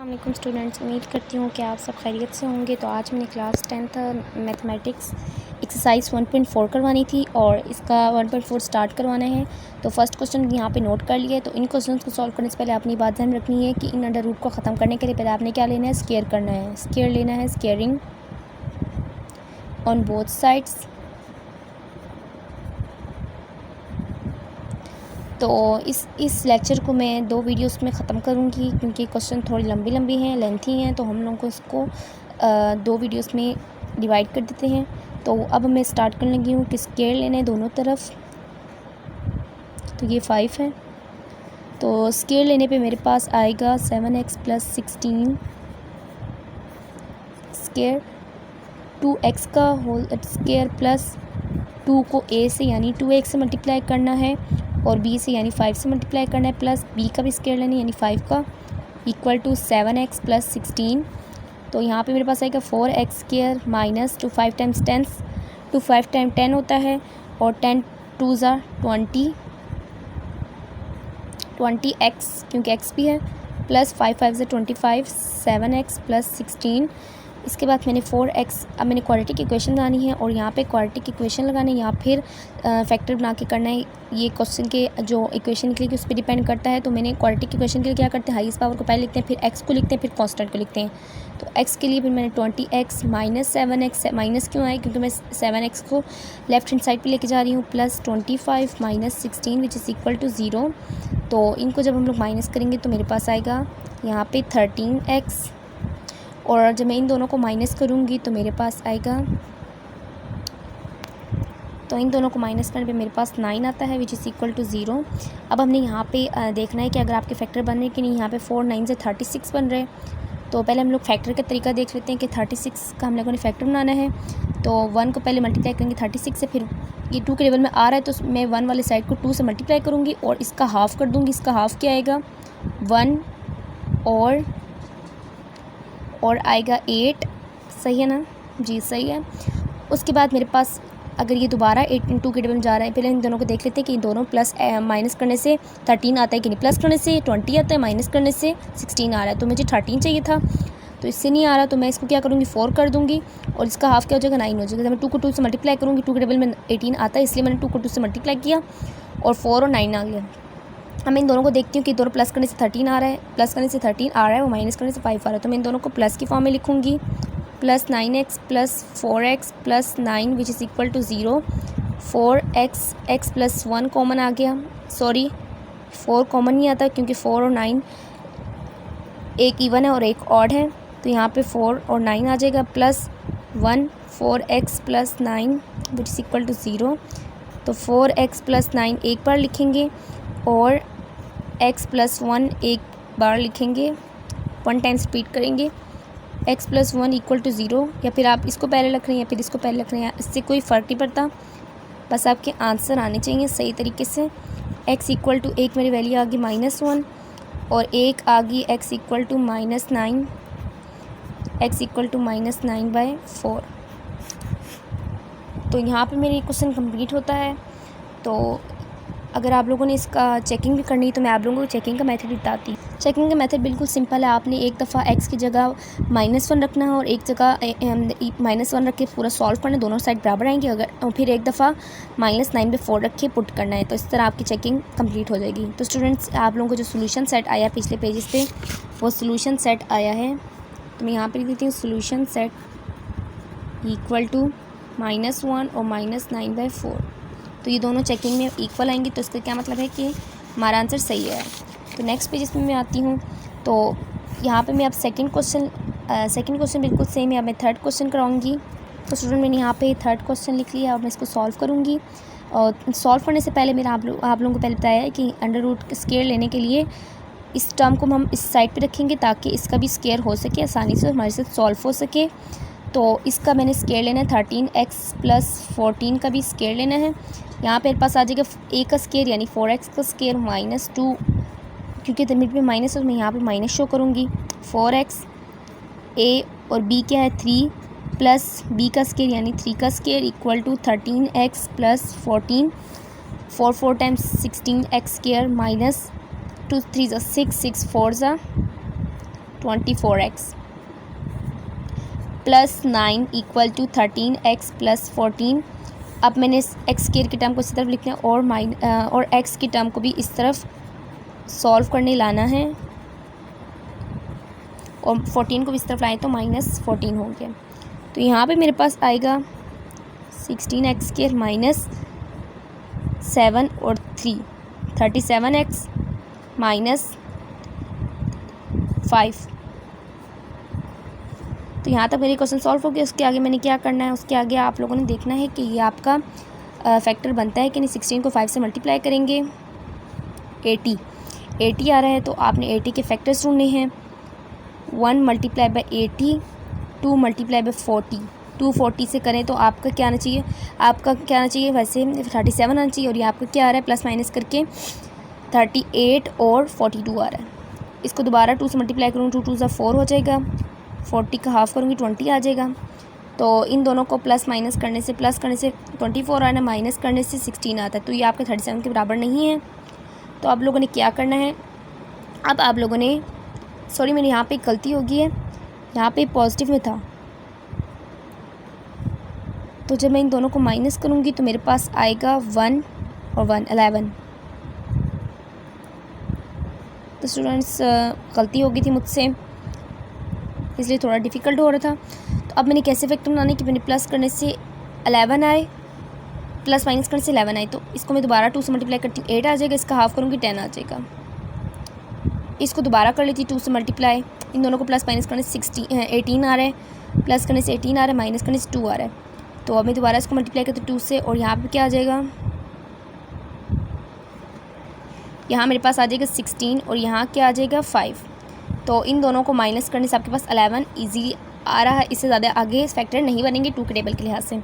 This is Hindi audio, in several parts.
वालेकुम स्टूडेंट्स, उम्मीद करती हूँ कि आप सब खैरियत से होंगे। तो आज मैंने क्लास 10th मैथमेटिक्स एक्सरसाइज 1.4 करवानी थी और इसका 1.4 स्टार्ट करवाना है। तो फर्स्ट क्वेश्चन यहाँ पे नोट कर लिया है। तो इन क्वेश्चंस को सॉल्व करने से पहले अपनी बात ध्यान रखनी है कि इन अंडर रूट को ख़त्म करने के लिए पहले आपने क्या लेना है, स्क्वायर करना है। स्क्वायर लेना है, स्क्वायरिंग ऑन बोथ साइड्स। तो इस लेक्चर को मैं 2 वीडियोस में ख़त्म करूँगी क्योंकि क्वेश्चन थोड़ी लंबी हैं, लेंथी हैं। तो हम लोगों को इसको 2 वीडियोस में डिवाइड कर देते हैं। तो अब मैं स्टार्ट करने लगी हूँ कि स्क्वायर लेना है दोनों तरफ। तो ये 5 है, तो स्क्वायर लेने पे मेरे पास आएगा 7x + 16 स्क्वायर 2x का होल स्क्वायर प्लस 2 को a से यानी 2x से मल्टीप्लाई करना है और b से यानी 5 से मल्टीप्लाई करना है, प्लस b का भी स्क्वायर लेना है यानी 5 का, इक्वल टू 7x + 16। तो यहाँ पे मेरे पास आएगा 4x² माइनस 2 5 टाइम्स 10 2 5 टाइम 10 होता है और 10 2 ज़ा 20x क्योंकि x भी है, प्लस 5 5 ज़ा 25 7x + 16। इसके बाद मैंने 4x, अब मैंने क्वाड्रेटिक इक्वेशन लगानी है और यहाँ पे क्वाड्रेटिक इक्वेशन लगाने या फिर फैक्टर बना के करना है। ये क्वेश्चन के जो इक्वेशन निकलेगी उस पर डिपेंड करता है। तो मैंने क्वाड्रेटिक इक्वेशन के लिए क्या करते हैं, हाईएस्ट पावर को पहले लिखते हैं, फिर x को लिखते हैं, फिर कांस्टेंट को लिखते हैं। तो x के लिए फिर मैंने 20x माइनस 7x, माइनस क्यों आए क्योंकि मैं 7x को लेफ्ट हैंड साइड पर लेके जा रही हूँ, plus 25 minus 16 which is equal to 0। तो इनको जब हम लोग माइनस करेंगे तो मेरे पास आएगा यहाँ पे 13x, और जब मैं इन दोनों को माइनस करूँगी तो मेरे पास आएगा, तो इन दोनों को माइनस करने पे मेरे पास 9 आता है विच इज़ इक्वल टू 0। अब हमने यहाँ पे देखना है कि अगर आपके फैक्टर बनने के लिए यहाँ पे 4 9 से 36 बन रहे हैं। तो पहले हम लोग फैक्टर का तरीका देख लेते हैं कि 36 का हम लोगों ने फैक्टर बनाना है। तो 1 को पहले मल्टीप्लाई करेंगे 36 से, फिर ये 2 के टेबल में आ रहा है तो मैं 1 वाले साइड को 2 से मल्टीप्लाई करूँगी और इसका हाफ़ कर दूँगी। इसका हाफ़ क्या आएगा 1 और आएगा 8, सही है ना जी, सही है। उसके बाद मेरे पास अगर ये दोबारा 8 × 2 के टेबल में जा रहा है, पहले इन दोनों को देख लेते हैं कि इन दोनों प्लस माइनस करने से 13 आता है कि नहीं, प्लस करने से 20 आता है, माइनस करने से 16 आ रहा है। तो मुझे 13 चाहिए था, तो इससे नहीं आ रहा, तो मैं इसको क्या करूँगी 4 कर दूँगी और इसका हाफ़ क्या हो जाएगा 9 हो जाएगा। जब मैं 2 को 2 से मल्टीप्लाई करूँगी, 2 के टेबल में 18 आता है इसलिए मैंने 2 को 2 से मल्टीप्लाई किया और 4 और 9 आ गया। अब मैं इन दोनों को देखती हूँ कि दोनों प्लस करने से 13 आ रहा है, प्लस करने से 13 आ रहा है, वो माइनस करने से 5 आ रहा है। तो मैं इन दोनों को प्लस की फॉर्म में लिखूँगी, plus 9x plus 4x plus 9 which is equal to 0। 4x x plus 1 common आ गया, सॉरी 4 कॉमन नहीं आता क्योंकि 4 और 9 एक इवन है और एक ऑड है। तो यहाँ पे 4 और 9 आ जाएगा, plus 1 4x plus 9 which is equal to 0। तो 4x प्लस 9 एक बार लिखेंगे और x प्लस 1 एक बार लिखेंगे, 1 टाइम्स रिपीट करेंगे। x प्लस 1 इक्वल टू 0, या फिर आप इसको पहले रख रहे हैं या फिर इसको पहले रख रहे हैं, इससे कोई फ़र्क नहीं पड़ता, बस आपके आंसर आने चाहिए सही तरीके से। x इक्वल टू 1 मेरी वैल्यू आ गई -1 और 1 आ गई x equal to -9, x equal to -9/4। तो यहाँ पे मेरी क्वेश्चन कंप्लीट होता है। तो अगर आप लोगों ने इसका चेकिंग भी करनी है तो मैं आप लोगों को चेकिंग का मेथड बताती हूँ। चेकिंग का मेथड बिल्कुल सिंपल है। आपने एक दफ़ा x की जगह -1 रखना है और एक जगह -1 रख के पूरा सॉल्व करना है, दोनों साइड बराबर आएंगे। अगर और फिर एक दफ़ा -9/4 रख के पुट करना है, तो इस तरह आपकी चेकिंग कंप्लीट हो जाएगी। तो स्टूडेंट्स, आप लोगों को जो सोल्यूशन सेट आया पिछले पेजेस पे, वो सोल्यूशन सेट आया है। तो मैं यहाँ पर लिख देती हूँ सोल्यूशन सेट इक्वल टू -1 और -9/4। तो ये दोनों चेकिंग में इक्वल आएंगी, तो इसका क्या मतलब है कि हमारा आंसर सही है। तो नेक्स्ट पेज में मैं आती हूँ। तो यहाँ पे मैं अब सेकंड क्वेश्चन बिल्कुल सेम है। अब मैं थर्ड क्वेश्चन कराऊंगी। तो स्टूडेंट, मैंने यहाँ पे थर्ड क्वेश्चन लिख लिया और मैं इसको सॉल्व करूँगी। और सॉल्व करने से पहले मैंने आप लोगों को पहले बताया है कि अंडर रूट स्क्वायर लेने के लिए इस टर्म को हम इस साइड पर रखेंगे ताकि इसका भी स्क्वायर हो सके, आसानी से हमारे साथ सॉल्व हो सके। तो इसका मैंने स्क्वायर लेना है, 13x प्लस 14 का भी स्क्वायर लेना है। यहाँ पे मेरे पास आ जाएगा a का स्क्वायर यानी 4x का स्क्वायर -2, क्योंकि लिमिट में माइनस है तो मैं यहाँ पे माइनस शो करूँगी। 4x a और b क्या है 3 प्लस b का स्क्वायर यानी 3 का square equal to 13x plus 14, 4 times 16x square minus 2 3 6 6 4 ज़ा 24x plus 9 equal to 13x plus 14। अब मैंने एक्स स्क्वायर की टर्म को इस तरफ लिखना है और एक्स की टर्म को भी इस तरफ सॉल्व करने लाना है और 14 को भी इस तरफ लाए तो -14 हो गया। तो यहाँ पे मेरे पास आएगा 16x स्क्वायर माइनस 7 और 3 37x माइनस 5। तो यहाँ तक मेरी क्वेश्चन सॉल्व हो गया। उसके आगे मैंने क्या करना है, उसके आगे आप लोगों ने देखना है कि ये आपका फैक्टर बनता है कि नहीं। 16 को 5 से मल्टीप्लाई करेंगे 80 आ रहा है, तो आपने 80 के फैक्टर्स ढूंढने हैं। 1 मल्टीप्लाई बाई 80, 2 मल्टीप्लाई बाई 40, 240 से करें तो आपका क्या आना चाहिए, वैसे 37 आना चाहिए और ये आपका क्या आ रहा है प्लस माइनस करके 38 और 42 आ रहा है। इसको दोबारा 2 से मल्टीप्लाई करूँगी, 2 2 ज़ा 4 हो जाएगा, 40 का हाफ़ करूँगी 20 आ जाएगा। तो इन दोनों को प्लस करने से 24 आना, माइनस करने से 16 आता है। तो ये आपके 37 के बराबर नहीं है। तो आप लोगों ने क्या करना है, अब आप लोगों ने सॉरी मेरी यहाँ पे एक गलती हो गई है, यहाँ पे पॉजिटिव में था, तो जब मैं इन दोनों को माइनस करूँगी तो मेरे पास आएगा 1 और 1 11। तो स्टूडेंट्स गलती हो गई थी मुझसे, इसलिए थोड़ा डिफ़िकल्ट हो रहा था। तो अब मैंने कैसे फैक्टर बनाने कि मैंने प्लस करने से 11 आए, प्लस माइनस करने से 11 आए, तो इसको मैं दोबारा 2 से मल्टीप्लाई करती हूँ 8 आ जाएगा, इसका हाफ़ करूँगी 10 आ जाएगा। इसको दोबारा कर लेती 2 से मल्टीप्लाई, इन दोनों को प्लस माइनस करने से 18 आ रहा है, प्लस करने से 18 आ रहा है, माइनस करने से 2 आ रहा है। तो अब मैं दोबारा इसको मल्टीप्लाई करती हूँ 2 से और यहाँ पे क्या आ जाएगा, यहाँ मेरे पास आ जाएगा 16 और यहाँ क्या आ जाएगा 5। तो इन दोनों को माइनस करने से आपके पास 11 ईजी आ रहा है। इससे ज़्यादा आगे फैक्टर नहीं बनेंगे 2 के टेबल के लिहाज से,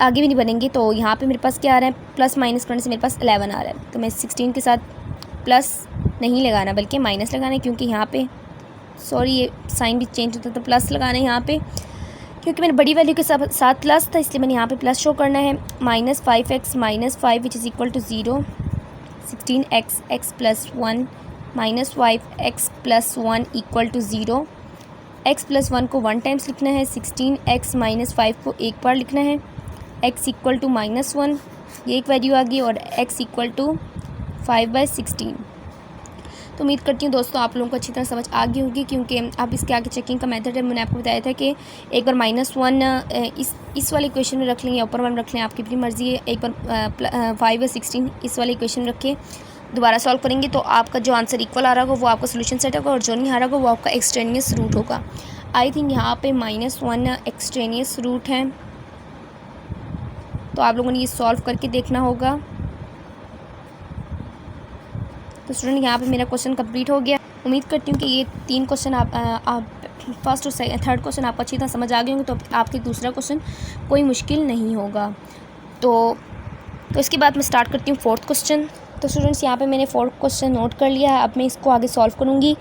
आगे भी नहीं बनेंगे। तो यहाँ पे मेरे पास क्या आ रहा है, प्लस माइनस करने से मेरे पास 11 आ रहा है। तो मैं 16 के साथ प्लस नहीं लगाना बल्कि माइनस लगाना है, क्योंकि यहाँ पे सॉरी ये साइन भी चेंज होता है, तो प्लस लगाना है यहाँ पे, क्योंकि मैंने बड़ी वैल्यू के साथ प्लस था इसलिए मैंने यहाँ पे प्लस शो करना है। -5x minus 5 which is equal to 0, 16x x plus 1 minus 5x plus 1 equal to 0। x plus 1 को 1 टाइम्स लिखना है, 16x माइनस 5 को एक बार लिखना है। x इक्वल टू -1 ये एक वैल्यू आ गई और x इक्वल टू 5/16। तो उम्मीद करती हूँ दोस्तों आप लोगों को अच्छी तरह समझ आ गई होगी, क्योंकि आप इसके आगे चेकिंग का मेथड है। मैंने आपको बताया था कि एक बार -1 इस वाले इक्वेशन में रख लें या ऊपर 1 रख लें, आपकी अपनी मर्ज़ी है। एक बार 5/16 इस वाले इक्वेशन रख के दोबारा सॉल्व करेंगे तो आपका जो आंसर इक्वल आ रहा होगा वो आपका सोल्यूशन सेट होगा और जो नहीं आ रहा होगा वो आपका एक्सट्रेनियस रूट होगा। आई थिंक यहाँ पे -1 एक्सट्रेनियस रूट है, तो आप लोगों ने ये सॉल्व करके देखना होगा। तो स्टूडेंट यहाँ पे मेरा क्वेश्चन कंप्लीट हो गया। उम्मीद करती हूँ कि ये 3 क्वेश्चन आप फर्स्ट और थर्ड क्वेश्चन आपको अच्छी तरह समझ आ गए होंगे, तो आपके दूसरा क्वेश्चन कोई मुश्किल नहीं होगा। तो इसके बाद मैं स्टार्ट करती हूँ 4th क्वेश्चन। तो स्टूडेंट्स यहाँ पे मैंने 4th क्वेश्चन नोट कर लिया है। अब मैं इसको आगे सॉल्व करूँगी।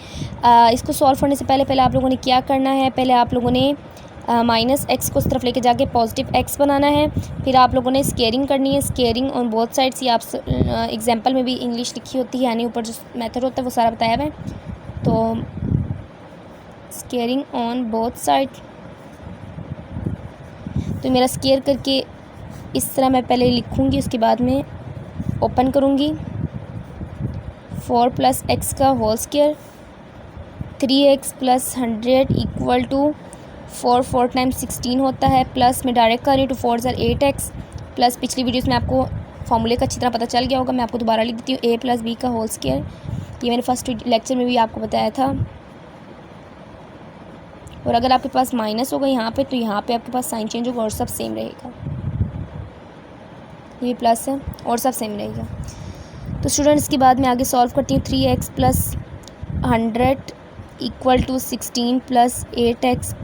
इसको सॉल्व करने से पहले आप लोगों ने क्या करना है, पहले आप लोगों ने -x को इस तरफ लेके जाके पॉजिटिव x बनाना है। फिर आप लोगों ने स्केयरिंग करनी है, स्केयरिंग ऑन बोथ साइड्स। ये आप एग्जाम्पल में भी इंग्लिश लिखी होती है, यानी ऊपर जो मेथड होता है वो सारा बताया हुआ है। तो स्केयरिंग ऑन बोथ साइड, तो मेरा स्केयर करके इस तरह मैं पहले लिखूँगी, उसके बाद में ओपन करूँगी। 4 + x का whole square, 3x + 100 equal to 4 times 16 होता है, प्लस में डायरेक्ट कर रही हूँ तो 4 * 8x, प्लस पिछली वीडियोस में आपको फॉर्मूले का अच्छी तरह पता चल गया होगा। मैं आपको दोबारा लिख देती हूँ a + b का होल स्केयर। ये मैंने फर्स्ट लेक्चर में भी आपको बताया था। और अगर आपके पास माइनस होगा यहाँ पे, तो यहाँ पे आपके पास साइन चेंज होगा और सब सेम रहेगा। ये प्लस है और सब सेम रहेगा। तो स्टूडेंट्स के बाद मैं आगे सॉल्व करती हूँ। 3x + 100 equal to 16 + 8x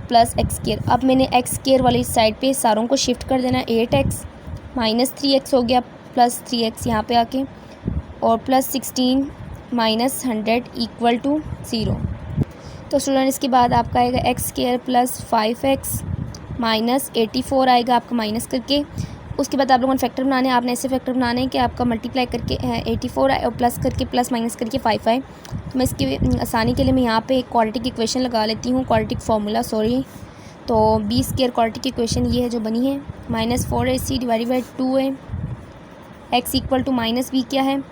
+ x²। अब मैंने x² वाली साइड पे सारों को शिफ्ट कर देना। 8x -3x हो गया, प्लस 3x यहाँ पे आके, और प्लस 16 - 100 इक्वल टू 0। तो स्टूडेंट इसके बाद आपका आएगा x² + 5x - 84 आएगा आपका माइनस करके। उसके बाद आप लोगों ने फैक्टर बनाने हैं। आपने ऐसे फैक्टर बनाने हैं कि आपका मल्टीप्लाई करके 84 आए और प्लस करके प्लस माइनस करके 5 आए। तो मैं इसकी आसानी के लिए मैं यहाँ पे एक क्वाड्रेटिक इक्वेशन लगा लेती हूँ, क्वाड्रेटिक फार्मूला सॉरी। तो बी स्क्वायर क्वाड्रेटिक इक्वेशन ये है जो बनी है, -4ac डिवाइड बाई 2 है, x equal to minus B क्या है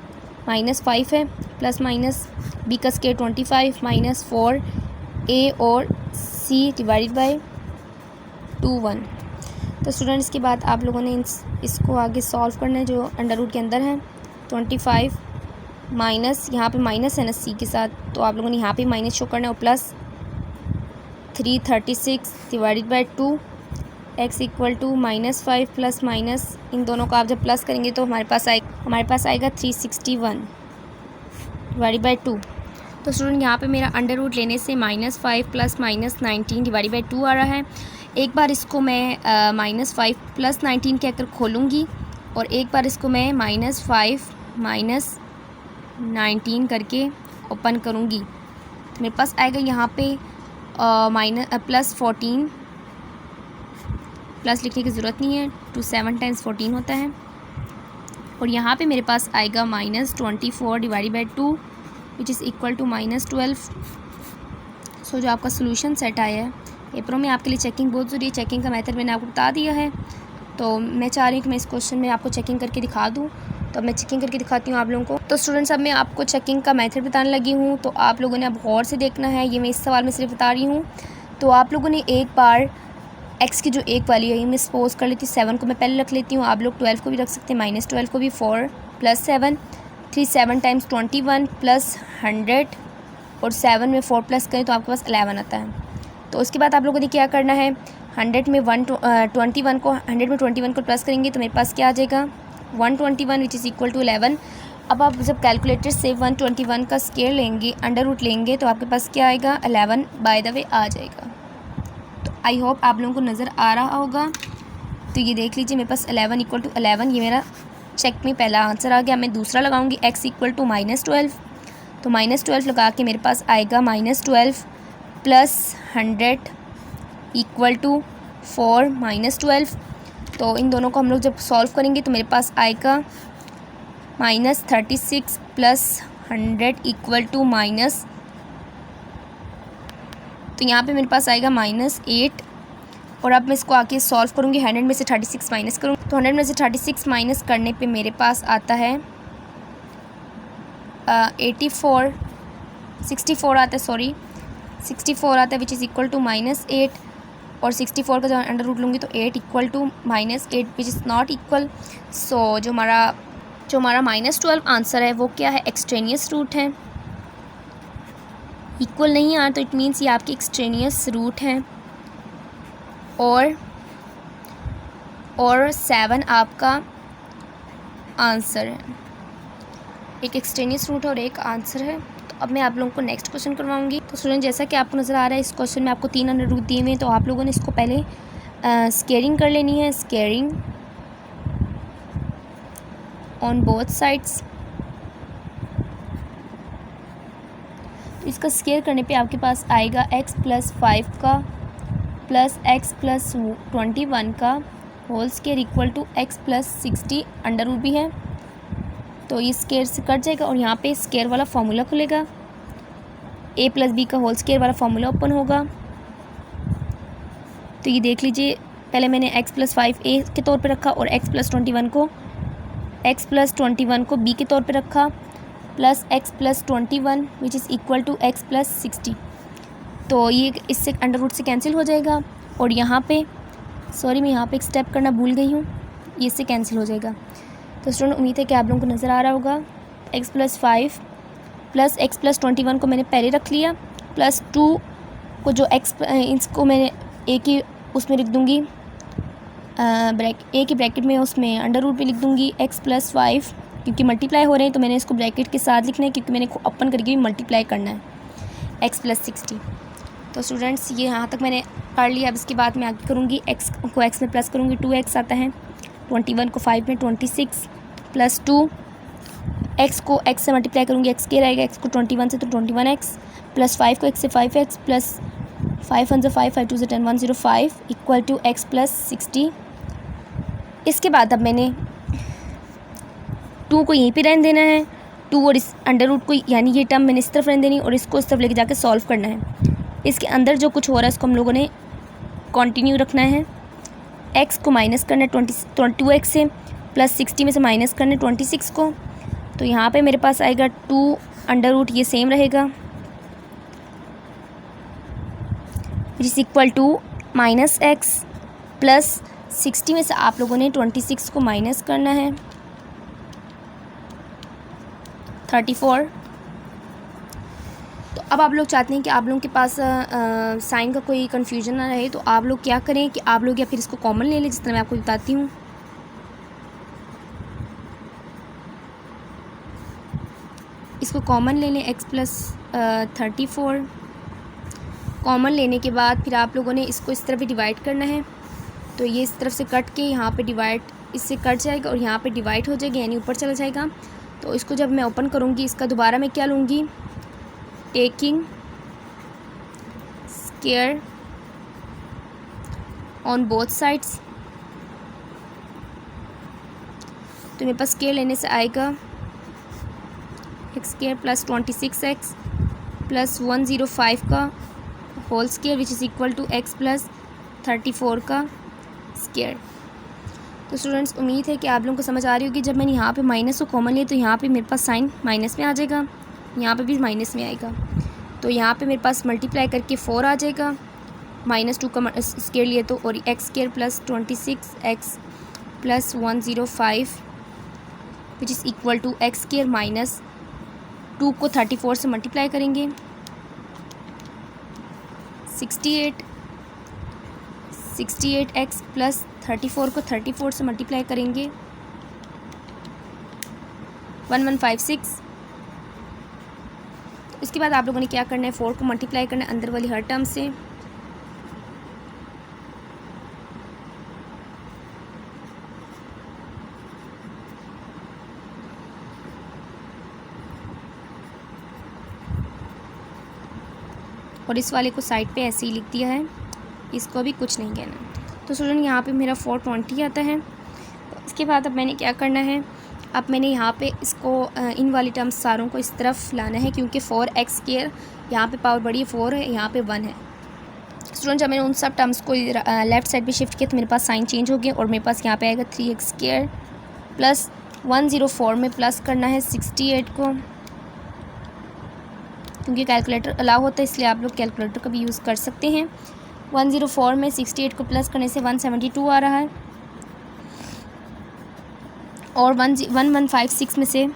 -5 है, प्लस माइनस बी का स्क्वायर 25 -4a और c डिवाइड बाई 2 1। तो स्टूडेंट इसके बाद आप लोगों ने इसको आगे सॉल्व करना है जो अंडर रूट के अंदर है। 25 माइनस यहाँ पे माइनस है ना c के साथ, तो आप लोगों ने यहाँ पे माइनस शो करना है और plus 336 divided by 2 x equal to -5 plus minus इन दोनों को आप जब प्लस करेंगे तो हमारे पास आएगा 361 डिवाइडेड बाई 2। तो स्टूडेंट यहाँ पे मेरा अंडर रूट लेने से -5 प्लस -19 डिवाइडेड बाई 2 आ रहा है। एक बार इसको मैं -5 प्लस 19 कहकर खोलूँगी और एक बार इसको मैं -5 -19 करके ओपन करूँगी। तो मेरे पास आएगा यहाँ पे प्लस 14, प्लस लिखने की ज़रूरत नहीं है, 2 7 टाइम्स 14 होता है। और यहाँ पे मेरे पास आएगा -24 divided by 2 which is equal to -12। So जो आपका सोल्यूशन सेट आया है, पेपरों में आपके लिए चेकिंग बहुत ज़रूरी है। चेकिंग का मेथड मैंने आपको बता दिया है, तो मैं चाह रही हूँ कि मैं इस क्वेश्चन में आपको चेकिंग करके दिखा दूँ। तो अब मैं चेकिंग करके दिखाती हूँ आप लोगों को। तो स्टूडेंट्स अब मैं आपको चेकिंग का मेथड बताने लगी हूँ, तो आप लोगों ने अब गौर से देखना है। ये मैं इस सवाल में सिर्फ बता रही हूँ। तो आप लोगों ने एक बार एक्स की जो एक वैल्यू है, मैं सपोज कर लेती हूँ 7 को मैं पहले रख लेती हूँ। आप लोग 12 को भी रख सकते हैं, -12 को भी। 4 प्लस 7 3 7 टाइम्स 21 प्लस 100 और 7 में 4 प्लस करें तो आपके पास 11 आता है। तो उसके बाद आप लोगों ने क्या करना है, 100 में 121 को प्लस करेंगे तो मेरे पास क्या आ जाएगा 121 विच इज़ इक्वल टू 11। अब आप जब कैलकुलेटर से 121 का स्क्वायर लेंगे, अंडर रूट लेंगे, तो आपके पास क्या आएगा 11 बाय द वे आ जाएगा। तो आई होप आप लोगों को नज़र आ रहा होगा। तो ये देख लीजिए मेरे पास 11 इक्वल टू 11, ये मेरा चेक में पहला आंसर आ गया। मैं दूसरा लगाऊंगी x इक्वल टू -12, तो -12 लगा के मेरे पास आएगा -12 प्लस 100 इक्वल टू 4 -12। तो इन दोनों को हम लोग जब सॉल्व करेंगे तो मेरे पास आएगा -36 प्लस 100 इक्वल टू माइनस, तो यहाँ पे मेरे पास आएगा -8। और अब मैं इसको आके सॉल्व करूँगी, 100 में से 36 माइनस करूँगी। तो 100 में से 36 माइनस करने पे मेरे पास आता है 64 आता है, सॉरी 64 आता है विच इज़ इक्वल टू -8। और 64 का जब अंडर रूट लूँगी तो 8 equal to -8 which is not equal. So जो हमारा -12 आंसर है वो क्या है, एक्सट्रेनियस रूट है। इक्वल नहीं आ तो इट मीन्स ये आपकी एक्सट्रेनियस रूट है। और 7 आपका आंसर है, एक एक्सट्रेनियस रूट है और एक आंसर है। तो अब मैं आप लोगों को नेक्स्ट क्वेश्चन करवाऊंगी। तो स्टूडेंट जैसा कि आपको नज़र आ रहा है इस क्वेश्चन में आपको 3 अंडर रूट दिए हुए हैं, तो आप लोगों ने इसको पहले स्केयरिंग कर लेनी है, स्केयरिंग ऑन बोथ साइड्स। इसका स्केयर करने पे आपके पास आएगा x + 5 का प्लस x + 21 का whole square equal to x + 60 under root भी है, तो ये स्केयर से कट जाएगा और यहाँ पे स्केयर वाला फार्मूला खुलेगा, a + b का होल स्केयर वाला फार्मूला ओपन होगा। तो ये देख लीजिए, पहले मैंने x + 5 a के तौर पे रखा और x + 21 को b के तौर पे रखा, plus x + 21 which is equal to x + 60। तो ये इससे अंडर रूट से कैंसिल हो जाएगा। और यहाँ पे सॉरी मैं यहाँ पे एक स्टेप करना भूल गई हूँ, ये इससे कैंसिल हो जाएगा। तो स्टूडेंट उम्मीद है कि आप लोगों को नज़र आ रहा होगा। x + 5 प्लस x + 21 को मैंने पहले रख लिया, प्लस 2 को जो x इसको मैंने a की उसमें लिख दूँगी, a की ब्रैकेट में उसमें अंडर रूट पे लिख दूँगी x + 5, क्योंकि मल्टीप्लाई हो रहे हैं तो मैंने इसको ब्रैकेट के साथ लिखना है, क्योंकि मैंने ओपन करके भी मल्टीप्लाई करना है x + 60। तो स्टूडेंट्स ये यहाँ तक मैंने कर लिया। अब इसके बाद मैं आगे करूँगी, x को x में प्लस करूँगी, 2x आता है, 21 को 5 में 26 प्लस 2, x को x से मल्टीप्लाई करूँगी, x के रहेगा, x को 21 से तो 21x प्लस 5 को x से 5x प्लस 5 1 से 5 5 2 से 10 105 इक्वल टू x + 60। इसके बाद अब मैंने 2 को यहीं पे रहने देना है, 2 और इस अंडर रूट को, यानी ये टर्म मैंने इस तरफ रहने देनी और इसको इस तरफ लेके जाके सॉल्व करना है। इसके अंदर जो कुछ हो रहा है इसको हम लोगों ने कंटिन्यू रखना है। x को माइनस करना है 22x से, प्लस 60 में से माइनस करना है 26 को। तो यहाँ पे मेरे पास आएगा 2 अंडर रूट, ये सेम रहेगा, which is equal to minus x plus 60 में से आप लोगों ने 26 को माइनस करना है 34। तो अब आप लोग चाहते हैं कि आप लोगों के पास साइन का कोई कन्फ्यूजन ना रहे, तो आप लोग क्या करें कि आप लोग या फिर इसको कॉमन ले लें, जिस तरह मैं आपको बताती हूँ। इसको कॉमन ले लें, x प्लस 34 कॉमन लेने के बाद फिर आप लोगों ने इसको इस तरफ भी डिवाइड करना है। तो ये इस तरफ से कट के यहाँ पे डिवाइड इससे कट जाएगा और यहाँ पे डिवाइड हो जाएगा, यानी ऊपर चला जाएगा। तो इसको जब मैं ओपन करूँगी, इसका दोबारा मैं क्या लूँगी, taking square on both sides. तो मेरे पास स्क्वायर लेने से आएगा x square plus 26x plus 105 का whole square, which is equal to x plus 34 का स्क्वायर। तो स्टूडेंट्स, उम्मीद है कि आप लोगों को समझ आ रही होगी। जब मैंने यहाँ पे माइनस को कॉमन लिया तो यहाँ पे मेरे पास साइन माइनस में आ जाएगा, यहाँ पे भी माइनस में आएगा। तो यहाँ पे मेरे पास मल्टीप्लाई करके 4 आ जाएगा, -2 का स्क्वायर लिए तो, और x square plus 26x plus 105 which is equal to x square minus 2 को 34 से मल्टीप्लाई करेंगे 68x प्लस 34 को 34 से मल्टीप्लाई करेंगे 1156। तो इसके बाद आप लोगों ने क्या करना है, 4 को मल्टीप्लाई करना है अंदर वाली हर टर्म से। और इस वाले को साइड पे ऐसे ही लिख दिया है, इसको भी कुछ नहीं कहना। तो स्टूडेंट, यहाँ पे मेरा 420 आता है। तो इसके बाद अब मैंने क्या करना है, अब मैंने यहाँ पे इसको इन वाली टर्म्स सारों को इस तरफ लाना है, क्योंकि 4x स्क्वायर यहाँ पे पावर बड़ी है, 4 है, यहाँ पे 1 है। स्टूडेंट, जब मैंने उन सब टर्म्स को लेफ़्ट साइड पे शिफ्ट किया तो मेरे पास साइन चेंज हो गया और मेरे पास यहाँ पे आएगा 3x स्क्वायर प्लस 104 में प्लस करना है 68 को, क्योंकि कैलकुलेटर अलाउ होता है इसलिए आप लोग कैलकुलेटर का भी यूज़ कर सकते हैं। 104 में 68 को प्लस करने से 172 आ रहा है, और 1156 में से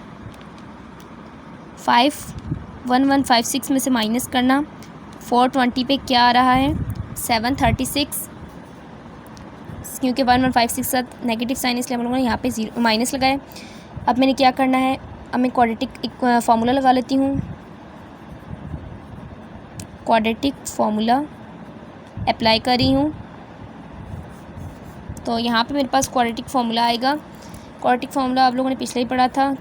1156 में से माइनस करना 420 पे क्या आ रहा है, 736, क्योंकि 1156 साथ नेगेटिव साइन इसलिए हम लोगों ने यहाँ पे जीरो माइनस लगाए। अब मैंने क्या करना है, अब मैं क्वाड्रेटिक फार्मूला लगा लेती हूँ। क्वाड्रेटिक फार्मूला अप्लाई कर रही हूँ। तो यहाँ पे मेरे पास क्वाड्रेटिक फार्मूला आएगा। क्वाड्रेटिक फार्मूला आप लोगों ने पिछले ही पढ़ा था।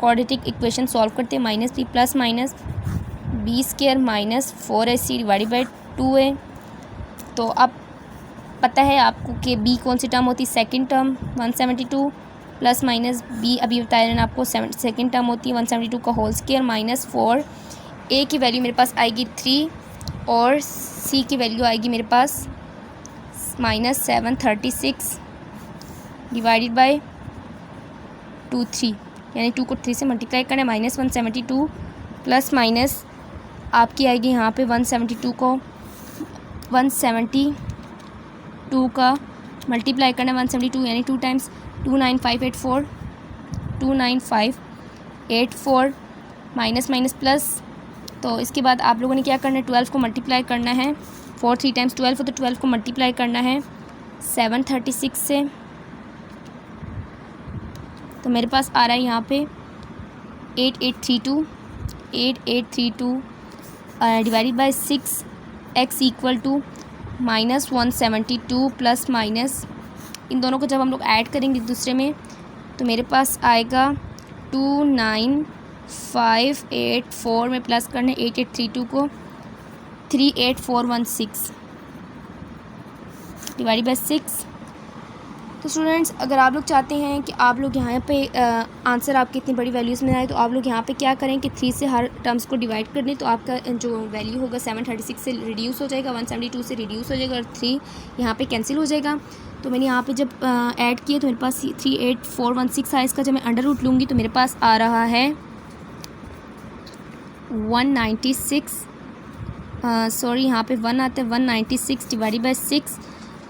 क्वाड्रेटिक इक्वेशन सॉल्व करते हैं, -3 plus minus B square minus 4ac divided by 2a। तो अब पता है आपको कि b कौन सी टर्म होती है, second term 172 plus minus b अभी बताया मैंने आपको सेकंड टर्म होती है 172 का होल स्क्वायर माइनस 4। a की वैल्यू मेरे पास आएगी 3 और c की वैल्यू आएगी मेरे पास -736 डिवाइडेड बाई 3, यानी 2 को 3 से मल्टीप्लाई करना है। -172 प्लस माइनस आपकी आएगी यहाँ पे 172 को 172 का मल्टीप्लाई करना है 172, यानी 2 टाइम्स 29584 29584 माइनस माइनस प्लस। तो इसके बाद आप लोगों ने क्या करना है, 12 को मल्टीप्लाई करना है 4 3 टाइम्स 12 हो, तो 12 को मल्टीप्लाई करना है 736 से। तो मेरे पास आ रहा है यहाँ पे 8832 divided by 6x equal to -172 plus minus, इन दोनों को जब हम लोग ऐड करेंगे एक दूसरे में तो मेरे पास आएगा 29584 में प्लस करने 8832 को 38416 डिवाइडेड बाई 6 तो स्टूडेंट्स, अगर आप लोग चाहते हैं कि आप लोग यहाँ पे आंसर आपके इतनी बड़ी वैल्यूज़ में आए, तो आप लोग यहाँ पे क्या करें कि 3 से हर टर्म्स को डिवाइड कर लें, तो आपका जो वैल्यू होगा 736 से रिड्यूस हो जाएगा, 172 से रिड्यूस हो जाएगा और 3 यहाँ पे कैंसिल हो जाएगा। तो मैंने यहाँ पे जब ऐड किया तो मेरे पास 38416 आया। इसका जब मैं अंडर रूट लूँगी तो मेरे पास आ रहा है 196, सॉरी यहाँ पे 1 आता है, 196 डिवाइडेड बाई 6।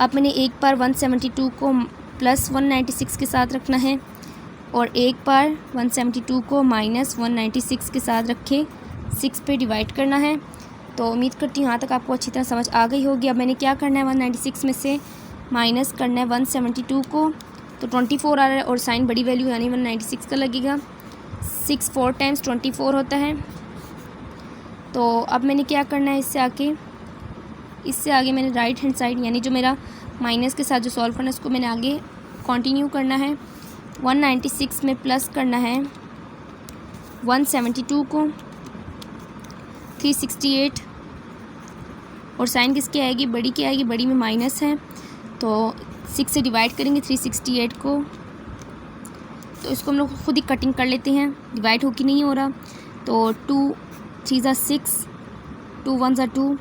अब मैंने एक बार 172 को प्लस 196 के साथ रखना है और एक बार 172 को माइनस 196 के साथ रखे 6 पे डिवाइड करना है। तो उम्मीद करती हूँ यहाँ तक आपको अच्छी तरह समझ आ गई होगी। अब मैंने क्या करना है, 196 में से माइनस करना है 172 को, तो 24 आ रहा है और साइन बड़ी वैल्यू यानी 196 का लगेगा। 6 4 टाइम्स 24 होता है। तो अब मैंने क्या करना है, इससे आगे मैंने राइट हैंड साइड यानी जो मेरा माइनस के साथ जो सॉल्व करना है उसको मैंने आगे कंटिन्यू करना है। 196 में प्लस करना है 172 को, 368 और साइन किसकी आएगी, बड़ी की आएगी, बड़ी में माइनस है तो 6 से डिवाइड करेंगे 368 को। तो इसको हम लोग खुद ही कटिंग कर लेते हैं, डिवाइड हो कि नहीं हो रहा। तो 2 3 ज़ा 6, 2 1 ज़ा 2,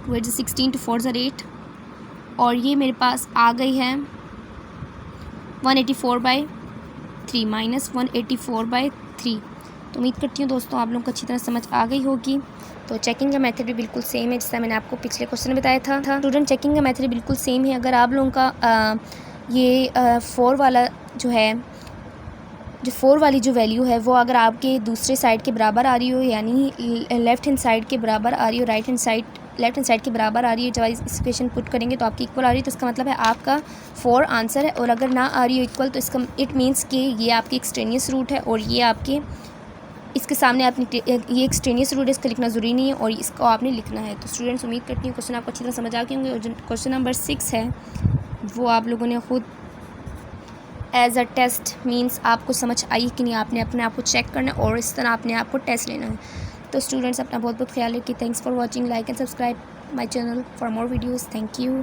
2 8 ज़ा 16, 2 4 ज़ा 8 और ये मेरे पास आ गई है 184/3 माइनस 184/3। तो उम्मीद करती हूँ दोस्तों आप लोगों को अच्छी तरह समझ आ गई होगी। तो चेकिंग का मेथड भी बिल्कुल सेम है जैसा मैंने आपको पिछले क्वेश्चन में बताया था। स्टूडेंट, चेकिंग का मेथड बिल्कुल सेम है। अगर आप लोगों का ये 4 वाला जो है, जो 4 वाली जो वैल्यू है वो अगर आपके दूसरे साइड के बराबर आ रही हो, यानी लेफ़्ट हैंड साइड के बराबर आ रही हो, लेफ्ट हैंड साइड के बराबर आ रही है, जब इस इक्वेशन पुट करेंगे तो आपकी इक्वल आ रही है, तो इसका मतलब है आपका 4 आंसर है। और अगर ना आ रही हो इक्वल तो इसका इट मीन्स कि ये आपकी एक्सट्रेनियस रूट है और ये आपके इसके सामने आपने ये एक्सट्रेनियस रूट है, इसका लिखना ज़रूरी नहीं है और इसको आपने लिखना है। तो स्टूडेंट्स, उम्मीद करती हूँ क्वेश्चन आपको अच्छी तरह समझ आ गए होंगे। और जो क्वेश्चन नंबर 6 है वो आप लोगों ने खुद एज अ टेस्ट मीन्स आपको समझ आई कि नहीं, आपने अपने आप को चेक करना है और इस तरह अपने आप को टेस्ट लेना है। तो स्टूडेंट्स, अपना बहुत बहुत ख्याल रखिए। Thanks for watching, like and subscribe my channel for more videos. Thank you.